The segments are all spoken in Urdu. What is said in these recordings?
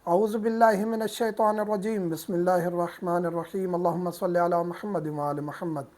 اعوذ باللہ من الشیطان الرجیم بسم اللہ الرحمن الرحیم اللہم صلی علی محمد وآل محمد۔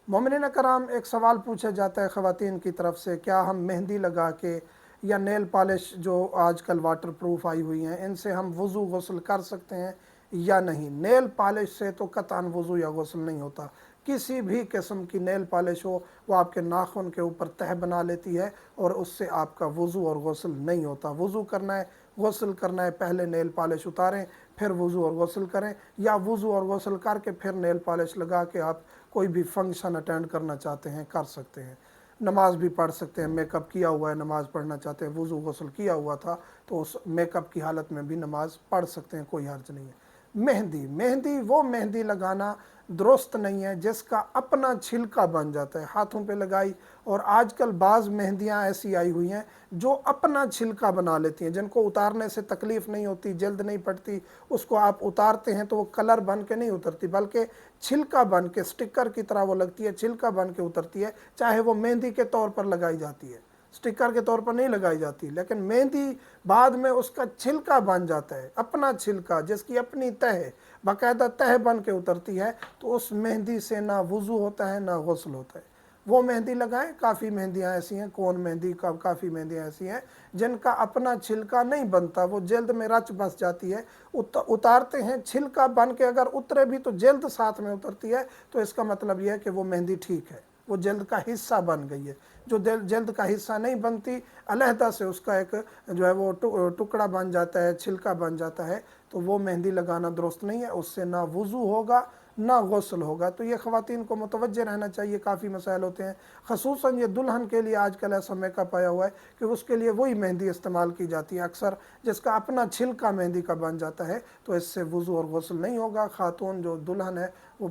مومنین کرام، ایک سوال پوچھا جاتا ہے خواتین کی طرف سے، کیا ہم مہندی لگا کے یا نیل پالش جو آج کل واٹر پروف آئی ہوئی ہیں ان سے ہم وضو غسل کر سکتے ہیں یا نہیں؟ نیل پالش سے تو قطعاً وضو یا غسل نہیں ہوتا۔ کسی بھی قسم کی نیل پالش ہو وہ آپ کے ناخن کے اوپر تہہ بنا لیتی ہے اور اس سے آپ کا وضو اور غسل نہیں ہوتا۔ وضو کرنا ہے، غسل کرنا ہے، پہلے نیل پالش اتاریں پھر وضو اور غسل کریں، یا وضو اور غسل کر کے پھر نیل پالش لگا کے آپ کوئی بھی فنکشن اٹینڈ کرنا چاہتے ہیں کر سکتے ہیں۔ نماز بھی پڑھ سکتے ہیں، میک اپ کیا ہوا ہے نماز پڑھنا چاہتے ہیں، وضو غسل کیا ہوا تھا تو اس میک اپ کی حالت میں بھی نماز پڑھ سکتے ہیں، کوئی حرج نہیں ہے۔ مہندی وہ مہندی لگانا درست نہیں ہے جس کا اپنا چھلکا بن جاتا ہے، ہاتھوں پہ لگائی، اور آج کل بعض مہندیاں ایسی آئی ہوئی ہیں جو اپنا چھلکا بنا لیتی ہیں، جن کو اتارنے سے تکلیف نہیں ہوتی، جلد نہیں پڑتی، اس کو آپ اتارتے ہیں تو وہ کلر بن کے نہیں اترتی بلکہ چھلکا بن کے سٹکر کی طرح وہ لگتی ہے، چھلکا بن کے اترتی ہے، چاہے وہ مہندی کے طور پر لگائی جاتی ہے، سٹکر کے طور پر نہیں لگائی جاتی، لیکن مہندی بعد میں اس کا چھلکا بن جاتا ہے، اپنا چھلکا جس کی اپنی تہ ہے، باقاعدہ تہ بن کے اترتی ہے، تو اس مہندی سے نہ وضو ہوتا ہے نہ غسل ہوتا ہے۔ وہ مہندی لگائیں، کافی مہندیاں ایسی ہیں، کون مہندی کا کافی مہندیاں ایسی ہیں جن کا اپنا چھلکا نہیں بنتا، وہ جلد میں رچ بس جاتی ہے، اتارتے ہیں چھلکا بن کے اگر اترے بھی تو جلد ساتھ میں اترتی ہے، تو اس کا مطلب یہ ہے کہ وہ مہندی ٹھیک ہے، وہ جلد کا حصہ بن گئی ہے۔ جو جلد کا حصہ نہیں بنتی، علیحدہ سے اس کا ایک جو ہے وہ ٹکڑا بن جاتا ہے، چھلکا بن جاتا ہے، تو وہ مہندی لگانا درست نہیں ہے، اس سے نہ وضو ہوگا نہ غسل ہوگا۔ تو یہ خواتین کو متوجہ رہنا چاہیے، کافی مسائل ہوتے ہیں، خصوصاً یہ دلہن کے لیے آج کل ایسا میک اپ آیا ہوا ہے کہ اس کے لیے وہی مہندی استعمال کی جاتی ہے اکثر جس کا اپنا چھلکا مہندی کا بن جاتا ہے، تو اس سے وضو اور غسل نہیں ہوگا۔ خاتون جو دلہن ہے وہ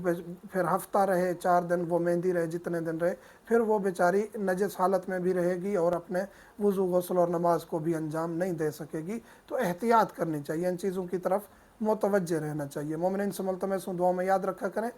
پھر ہفتہ رہے، 4 دن وہ مہندی رہے، جتنے دن رہے، پھر وہ بیچاری نجس حالت میں بھی رہے گی اور اپنے وضو غسل اور نماز کو بھی انجام نہیں دے سکے گی۔ تو احتیاط کرنی چاہیے، ان چیزوں کی طرف متوجہ رہنا چاہیے۔ مومنین سے ملتمس ہوں دعاؤں میں یاد رکھا کریں۔